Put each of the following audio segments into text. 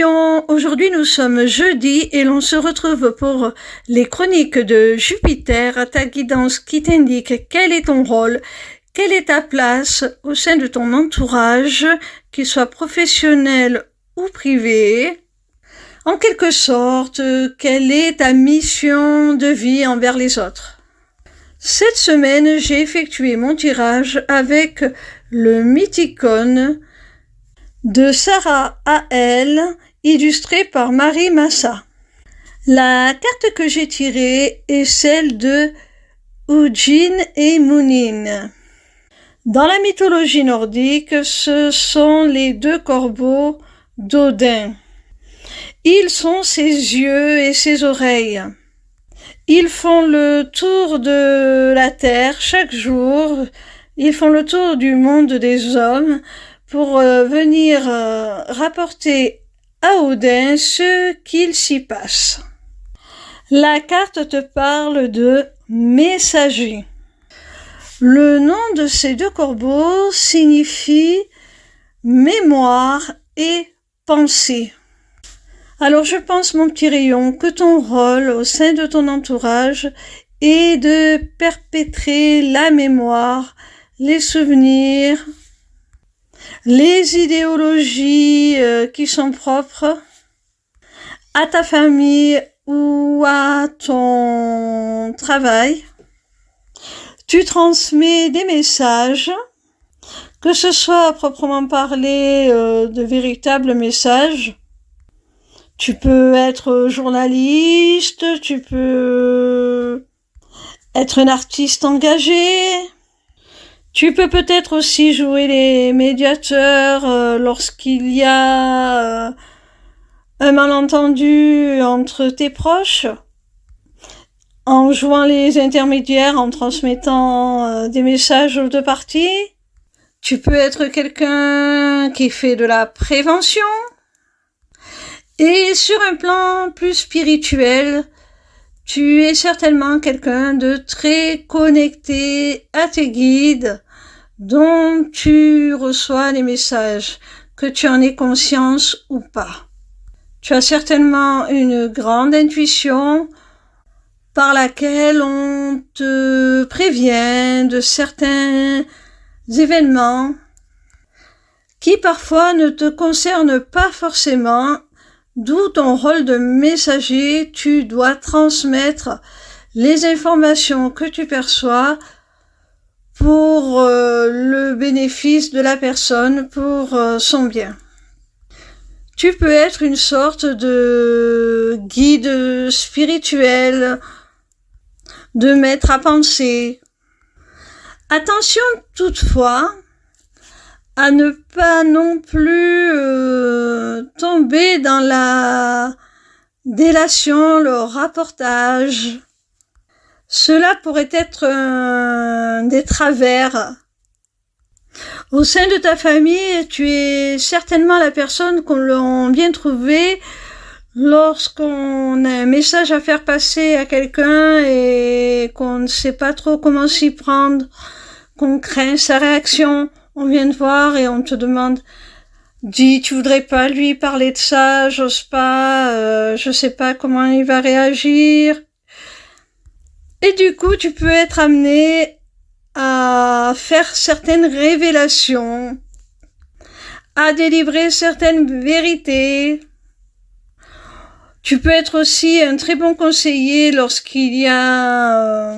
Marion, aujourd'hui nous sommes jeudi et l'on se retrouve pour les chroniques de Jupiter, ta guidance qui t'indique quel est ton rôle, quelle est ta place au sein de ton entourage, qu'il soit professionnel ou privé. En quelque sorte, quelle est ta mission de vie envers les autres? Cette semaine, j'ai effectué mon tirage avec le Mythicone de Sarah A.L., illustré par Marie Massa. La carte que j'ai tirée est celle de Ujin et Munin. Dans la mythologie nordique, ce sont les deux corbeaux d'Odin. Ils sont ses yeux et ses oreilles. Ils font le tour de la terre chaque jour. Ils font le tour du monde des hommes pour venir rapporter à Odin ce qu'il s'y passe. La carte te parle de messager. Le nom de ces deux corbeaux signifie mémoire et pensée. Alors je pense, mon petit rayon, que ton rôle au sein de ton entourage est de perpétrer la mémoire, les souvenirs, les idéologies qui sont propres à ta famille ou à ton travail. Tu transmets des messages, que ce soit à proprement parler de véritables messages. Tu peux être journaliste, tu peux être un artiste engagé. Tu peux peut-être aussi jouer les médiateurs lorsqu'il y a un malentendu entre tes proches, en jouant les intermédiaires, en transmettant des messages aux deux parties. Tu peux être quelqu'un qui fait de la prévention. Et sur un plan plus spirituel, tu es certainement quelqu'un de très connecté à tes guides, dont tu reçois les messages, que tu en aies conscience ou pas. Tu as certainement une grande intuition par laquelle on te prévient de certains événements qui parfois ne te concernent pas forcément, d'où ton rôle de messager. Tu dois transmettre les informations que tu perçois pour le bénéfice de la personne, pour son bien. Tu peux être une sorte de guide spirituel, de maître à penser. Attention toutefois à ne pas non plus tomber dans la délation, le rapportage. Cela pourrait être des travers. Au sein de ta famille, tu es certainement la personne qu'on vient trouver lorsqu'on a un message à faire passer à quelqu'un et qu'on ne sait pas trop comment s'y prendre, qu'on craint sa réaction. On vient te voir et on te demande: dis, tu voudrais pas lui parler de ça, j'ose pas, je sais pas comment il va réagir. Et du coup, tu peux être amené à faire certaines révélations, à délivrer certaines vérités. Tu peux être aussi un très bon conseiller lorsqu'il y a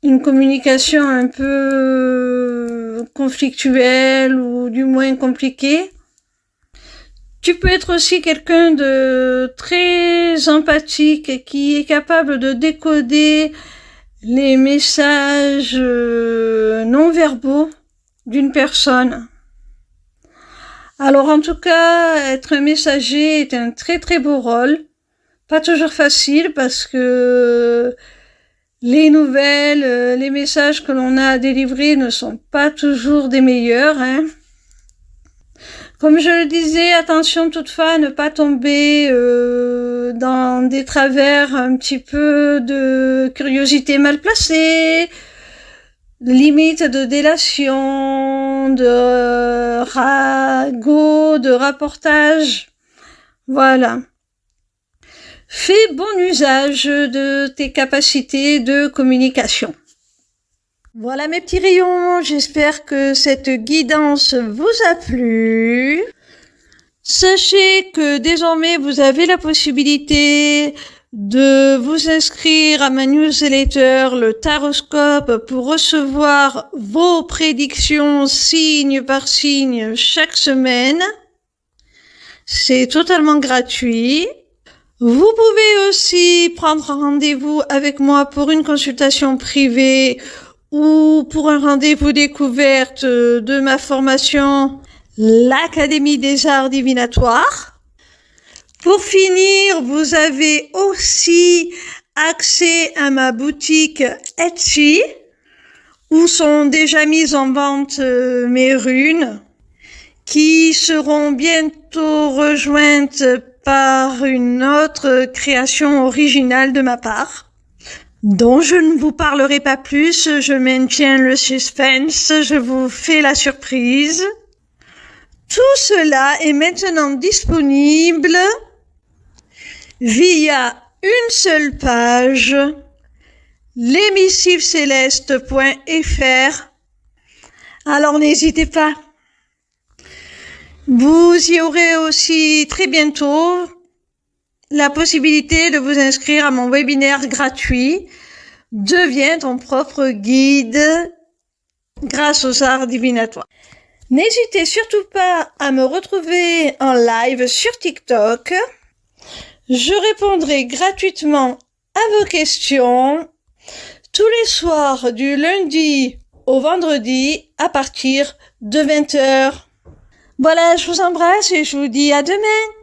une communication un peu conflictuelle ou du moins compliquée. Tu peux être aussi quelqu'un de très empathique qui est capable de décoder les messages non verbaux d'une personne. Alors en tout cas, être un messager est un très très beau rôle. Pas toujours facile parce que les nouvelles, les messages que l'on a à délivrer ne sont pas toujours des meilleurs, hein. Comme je le disais, attention toutefois à ne pas tomber dans des travers un petit peu de curiosité mal placée, limite de délation, de ragot, de rapportage. Voilà. Fais bon usage de tes capacités de communication. Voilà mes petits rayons, j'espère que cette guidance vous a plu. Sachez que désormais vous avez la possibilité de vous inscrire à ma newsletter, le Taroscope, pour recevoir vos prédictions signe par signe chaque semaine. C'est totalement gratuit. Vous pouvez aussi prendre un rendez-vous avec moi pour une consultation privée ou pour un rendez-vous découverte de ma formation, l'Académie des Arts Divinatoires. Pour finir, vous avez aussi accès à ma boutique Etsy, où sont déjà mises en vente mes runes, qui seront bientôt rejointes par une autre création originale de ma part, dont je ne vous parlerai pas plus, je maintiens le suspense, je vous fais la surprise. Tout cela est maintenant disponible via une seule page, lesmissivescélestes.fr. Alors n'hésitez pas. Vous y aurez aussi très bientôt la possibilité de vous inscrire à mon webinaire gratuit « Deviens ton propre guide grâce aux arts divinatoires ». N'hésitez surtout pas à me retrouver en live sur TikTok. Je répondrai gratuitement à vos questions tous les soirs du lundi au vendredi à partir de 20h. Voilà, je vous embrasse et je vous dis à demain.